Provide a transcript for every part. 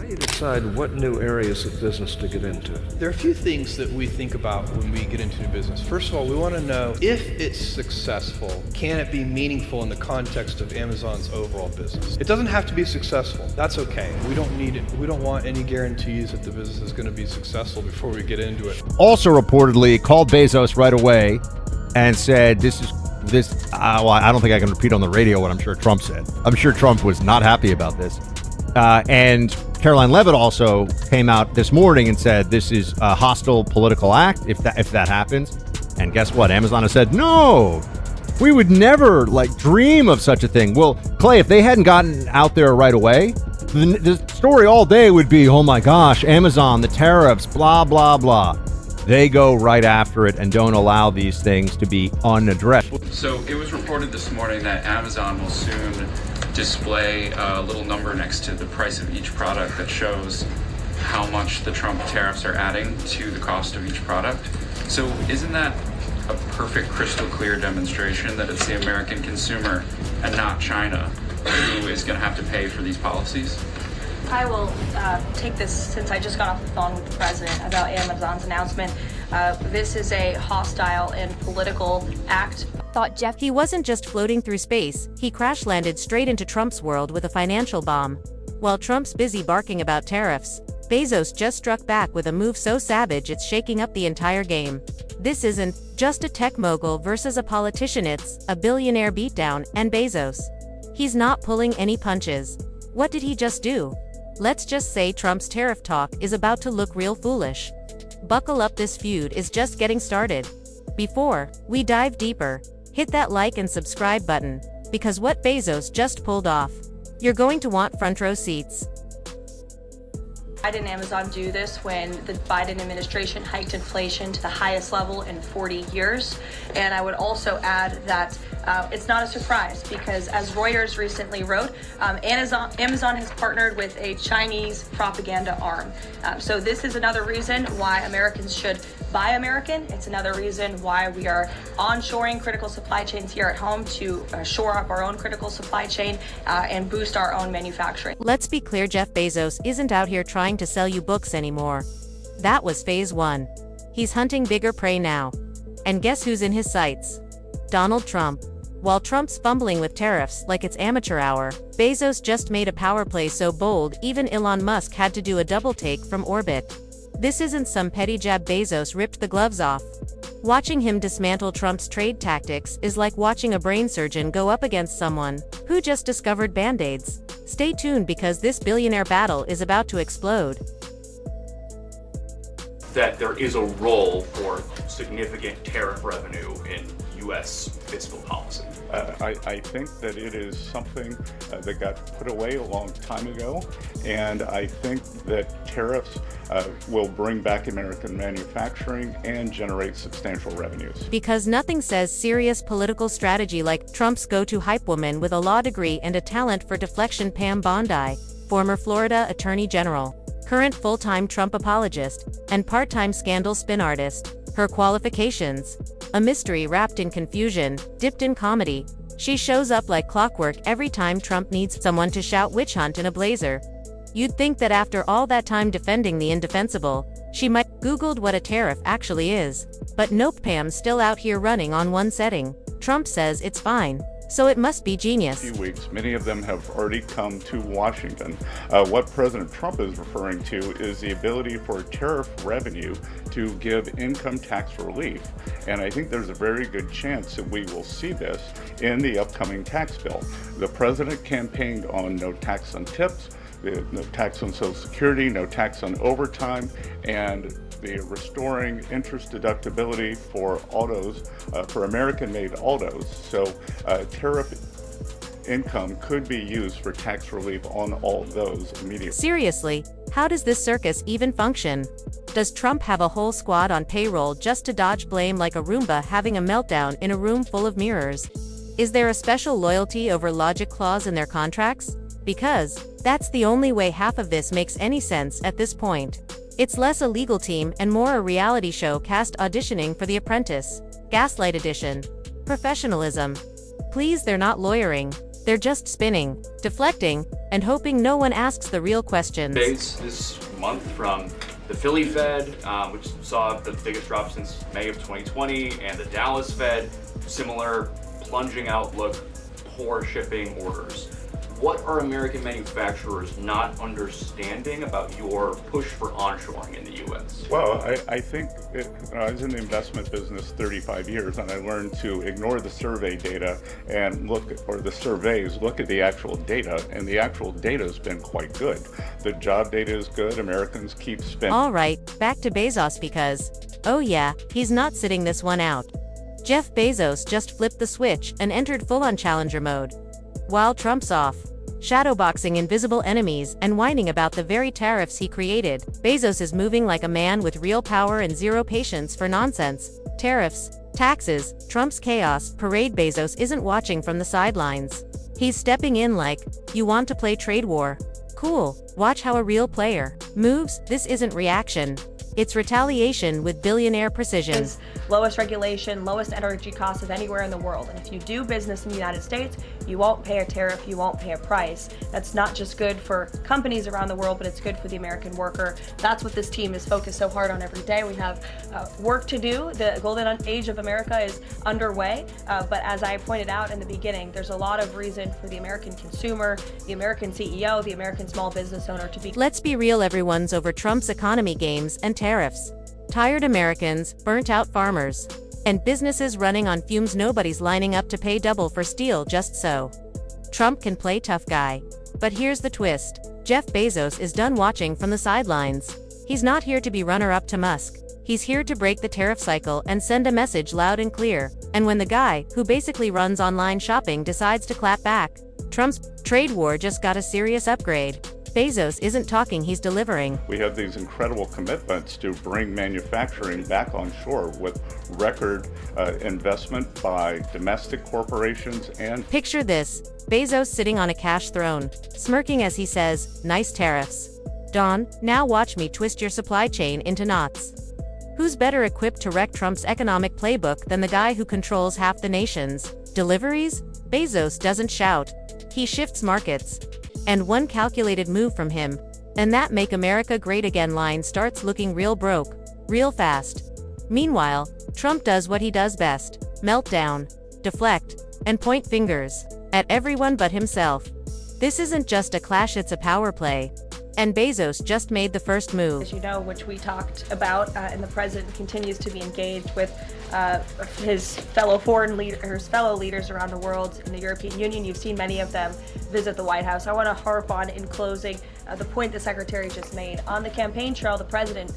do you decide what new areas of business to get into? There are a few things that we think about when we get into new business. First of all, we want to know if it's successful, can it be meaningful in the context of Amazon's overall business? It doesn't have to be successful. That's okay. We don't need it. We don't want any guarantees that the business is going to be successful before we get into it. Also reportedly called Bezos right away and said, well, I don't think I can repeat on the radio what I'm sure Trump said. I'm sure Trump was not happy about this. And Caroline Levitt also came out this morning and said this is a hostile political act if that happens. And guess what? Amazon has said, no, we would never dream of such a thing. Well, Clay, if they hadn't gotten out there right away, the story all day would be, oh my gosh, Amazon, the tariffs, blah, blah, blah. They go right after it and don't allow these things to be unaddressed. So it was reported this morning that Amazon will soon display a little number next to the price of each product that shows how much the Trump tariffs are adding to the cost of each product. So isn't that a perfect crystal clear demonstration that it's the American consumer and not China who is going to have to pay for these policies? I will take this since I just got off the phone with the president about Amazon's announcement. This is a hostile and political act. Thought Jeff he wasn't just floating through space, he crash-landed straight into Trump's world with a financial bomb. While Trump's busy barking about tariffs, Bezos just struck back with a move so savage it's shaking up the entire game. This isn't just a tech mogul versus a politician, it's a billionaire beatdown, and Bezos. He's not pulling any punches. What did he just do? Let's just say Trump's tariff talk is about to look real foolish. Buckle up, this feud is just getting started. Before we dive deeper, hit that like and subscribe button, because what Bezos just pulled off, you're going to want front row seats. Biden and Amazon do this when the Biden administration hiked inflation to the highest level in 40 years. And I would also add that it's not a surprise because, as Reuters recently wrote, Amazon has partnered with a Chinese propaganda arm. So this is another reason why Americans should buy American. It's another reason why we are onshoring critical supply chains here at home to shore up our own critical supply chain and boost our own manufacturing. Let's be clear, Jeff Bezos isn't out here trying to sell you books anymore. That was phase one. He's hunting bigger prey now. And guess who's in his sights? Donald Trump. While Trump's fumbling with tariffs like it's amateur hour, Bezos just made a power play so bold even Elon Musk had to do a double take from orbit. This isn't some petty jab. Bezos ripped the gloves off. Watching him dismantle Trump's trade tactics is like watching a brain surgeon go up against someone who just discovered Band-Aids. Stay tuned because this billionaire battle is about to explode. That there is a role for significant tariff revenue in U.S. fiscal policy. I think that it is something that got put away a long time ago, and I think that tariffs will bring back American manufacturing and generate substantial revenues. Because nothing says serious political strategy like Trump's go-to hype woman with a law degree and a talent for deflection. Pam Bondi, former Florida Attorney General, current full-time Trump apologist, and part-time scandal spin artist. Her qualifications: a mystery wrapped in confusion, dipped in comedy. She shows up like clockwork every time Trump needs someone to shout witch hunt in a blazer. You'd think that after all that time defending the indefensible, she might have Googled what a tariff actually is. But nope, Pam's still out here running on one setting. Trump says it's fine, so it must be genius. Few weeks, many of them have already come to Washington. What President Trump is referring to is the ability for tariff revenue to give income tax relief. And I think there's a very good chance that we will see this in the upcoming tax bill. The president campaigned on no tax on tips, no tax on Social Security, no tax on overtime, and the restoring interest deductibility for autos, for American-made autos. So tariff income could be used for tax relief on all of those immediately. Seriously, how does this circus even function? Does Trump have a whole squad on payroll just to dodge blame like a Roomba having a meltdown in a room full of mirrors? Is there a special loyalty over logic clause in their contracts? Because that's the only way half of this makes any sense at this point. It's less a legal team and more a reality show cast auditioning for The Apprentice. Gaslight Edition. Professionalism. Please, they're not lawyering. They're just spinning, deflecting, and hoping no one asks the real questions. This month from the Philly Fed, which saw the biggest drop since May of 2020, and the Dallas Fed, similar plunging outlook, poor shipping orders. What are American manufacturers not understanding about your push for onshoring in the U.S.? Well, I think I was in the investment business 35 years, and I learned to ignore the survey data and look at the actual data, and the actual data has been quite good. The job data is good. Americans keep spending. All right, back to Bezos because, oh yeah, he's not sitting this one out. Jeff Bezos just flipped the switch and entered full-on challenger mode. While Trump's off, shadowboxing invisible enemies and whining about the very tariffs he created, Bezos is moving like a man with real power and zero patience for nonsense. Tariffs, taxes, Trump's chaos parade. Bezos isn't watching from the sidelines. He's stepping in like, you want to play trade war? Cool, watch how a real player moves. This isn't reaction. It's retaliation with billionaire precision. Lowest regulation, lowest energy costs of anywhere in the world. And if you do business in the United States, you won't pay a tariff, you won't pay a price. That's not just good for companies around the world, but it's good for the American worker. That's what this team is focused so hard on every day. We have work to do. The golden age of America is underway. But as I pointed out in the beginning, there's a lot of reason for the American consumer, the American CEO, the American small business owner to be. Let's be real, everyone's over Trump's economy games and tariffs. Tired Americans, burnt out farmers, and businesses running on fumes. Nobody's lining up to pay double for steel just so Trump can play tough guy. But here's the twist. Jeff Bezos is done watching from the sidelines. He's not here to be runner-up to Musk. He's here to break the tariff cycle and send a message loud and clear. And when the guy, who basically runs online shopping, decides to clap back, Trump's trade war just got a serious upgrade. Bezos isn't talking, he's delivering. We have these incredible commitments to bring manufacturing back on shore with record investment by domestic corporations and. Picture this, Bezos sitting on a cash throne, smirking as he says, nice tariffs. Don, now watch me twist your supply chain into knots. Who's better equipped to wreck Trump's economic playbook than the guy who controls half the nation's deliveries? Bezos doesn't shout. He shifts markets. And one calculated move from him, and that Make America Great Again line starts looking real broke, real fast. Meanwhile, Trump does what he does best: melt down, deflect, and point fingers at everyone but himself. This isn't just a clash, it's a power play. And Bezos just made the first move. As you know, which we talked about, and the president continues to be engaged with his fellow leaders around the world in the European Union. You've seen many of them visit the White House. I want to harp on, in closing, the point the secretary just made. On the campaign trail, the president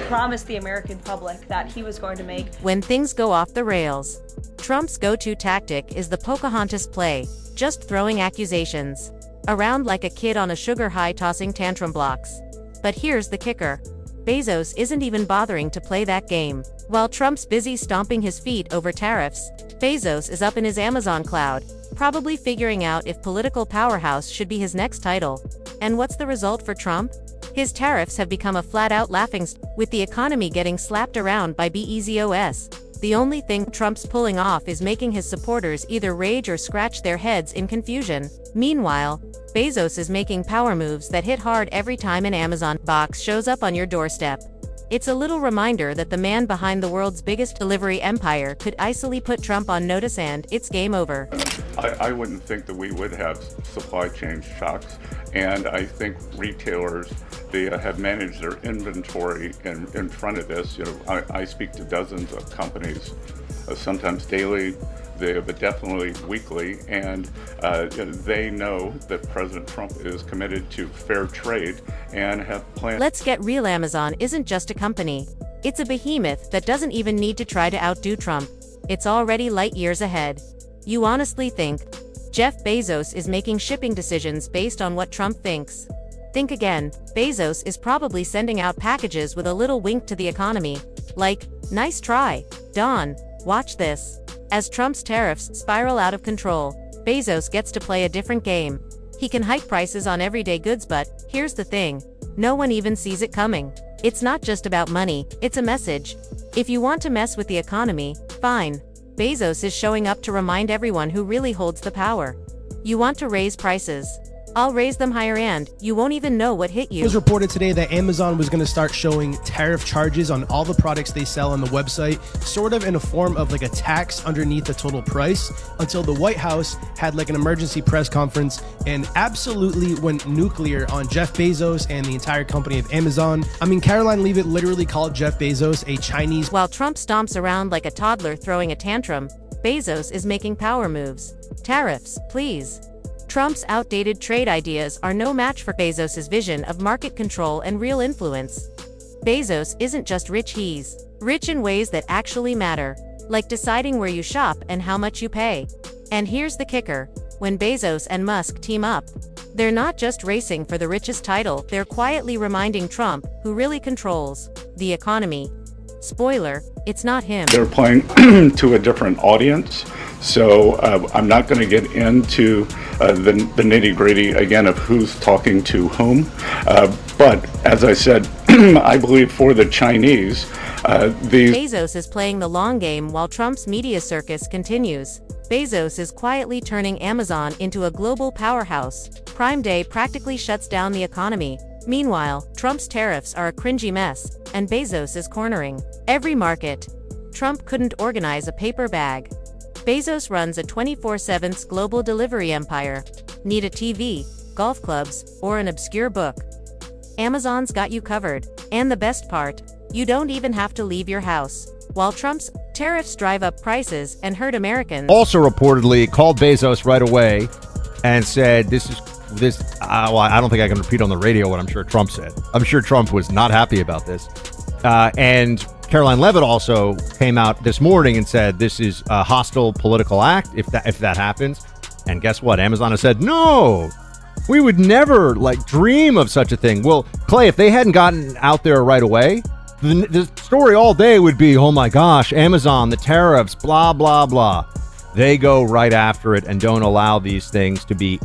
promised the American public that he was going to make. When things go off the rails, Trump's go-to tactic is the Pocahontas play, just throwing accusations around like a kid on a sugar high, tossing tantrum blocks. But here's the kicker. Bezos isn't even bothering to play that game. While Trump's busy stomping his feet over tariffs, Bezos is up in his Amazon cloud, probably figuring out if political powerhouse should be his next title. And what's the result for Trump? His tariffs have become a flat-out laughingstock, with the economy getting slapped around by Bezos. The only thing Trump's pulling off is making his supporters either rage or scratch their heads in confusion. Meanwhile, Bezos is making power moves that hit hard every time an Amazon box shows up on your doorstep. It's a little reminder that the man behind the world's biggest delivery empire could easily put Trump on notice, and it's game over. I wouldn't think that we would have supply chain shocks, and I think retailers, they have managed their inventory in front of this. You know, I speak to dozens of companies, sometimes daily, but definitely weekly, and they know that President Trump is committed to fair trade and have plans. Let's get real. Amazon isn't just a company. It's a behemoth that doesn't even need to try to outdo Trump. It's already light years ahead. You honestly think Jeff Bezos is making shipping decisions based on what Trump thinks? Think again. Bezos is probably sending out packages with a little wink to the economy, like, nice try, Don, watch this. As Trump's tariffs spiral out of control, Bezos gets to play a different game. He can hike prices on everyday goods, but here's the thing. No one even sees it coming. It's not just about money, it's a message. If you want to mess with the economy, fine. Bezos is showing up to remind everyone who really holds the power. You want to raise prices? I'll raise them higher and you won't even know what hit It you. was reported today that Amazon was going to start showing tariff charges on all the products they sell on the website, sort of in a form of like a tax underneath the total price, until the White House had like an emergency press conference and absolutely went nuclear on Jeff Bezos and the entire company of Amazon. I mean, Caroline Leavitt literally called Jeff Bezos a Chinese. While Trump stomps around like a toddler throwing a tantrum, Bezos is making power moves. Tariffs, please. Trump's outdated trade ideas are no match for Bezos' vision of market control and real influence. Bezos isn't just rich, he's rich in ways that actually matter, like deciding where you shop and how much you pay. And here's the kicker: when Bezos and Musk team up, they're not just racing for the richest title, they're quietly reminding Trump who really controls the economy. Spoiler, it's not him. They're playing to a different audience. So I'm not going to get into the nitty-gritty again of who's talking to whom. But as I said, I believe for the Chinese, these Bezos is playing the long game while Trump's media circus continues. Bezos is quietly turning Amazon into a global powerhouse. Prime Day practically shuts down the economy. Meanwhile, Trump's tariffs are a cringy mess, and Bezos is cornering every market. Trump couldn't organize a paper bag. Bezos runs a 24/7 global delivery empire. Need a TV, golf clubs, or an obscure book? Amazon's got you covered. And the best part, you don't even have to leave your house. While Trump's tariffs drive up prices and hurt Americans. Also reportedly called Bezos right away and said, I don't think I can repeat on the radio what I'm sure Trump said. I'm sure Trump was not happy about this. And Caroline Leavitt also came out this morning and said this is a hostile political act if that happens. And guess what? Amazon has said, no, we would never dream of such a thing. Well, Clay, if they hadn't gotten out there right away, the story all day would be, oh my gosh, Amazon, the tariffs, blah, blah, blah. They go right after it and don't allow these things to be